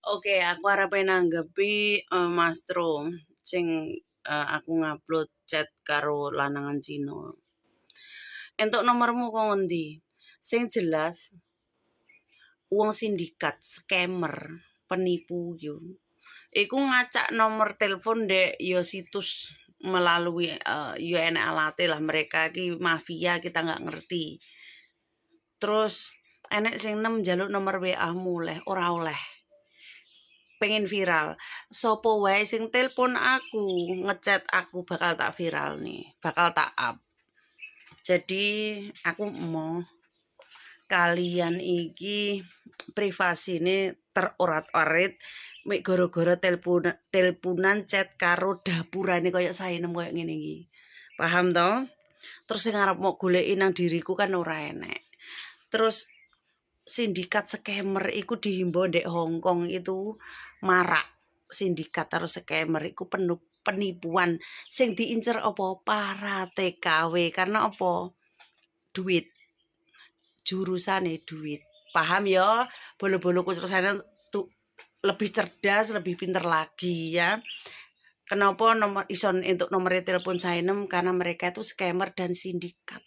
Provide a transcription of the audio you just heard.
Oke, aku arepe nanggepi, Mas Tru, sing, aku ngupload chat karo lanangan Cina. Entuk nomormu kok ngendi? Sing jelas wong sindikat, scammer, penipu yo. Iku ngacak nomor telepon dek yo situs melalui yo enek alate lah mereka ki mafia kita nggak ngerti. Terus enek sing njaluk nomor WA muleh ora oleh. Pengen viral. Sopo wae sing telepon aku, ngechat aku bakal tak viral nih, bakal tak up. Jadi aku mau kalian iki privasine terorat-arit mek gara-gara teleponan chat karo dapurane koyo saenem koyo ngene iki. Paham to? Terus sing arep mau goleki nang diriku kan ora enek. Terus sindikat scammer iku dihimbau ndek Hong Kong itu marak. Sindikat karo scammer iku penuh penipuan sing diincer apa para TKW karena apa duit jurusane duit paham ya bolo-bolo kucurusane tuh lebih cerdas lebih pinter lagi ya. Kenapa nomor ison untuk nomor telepon Sainem karena mereka itu scammer dan sindikat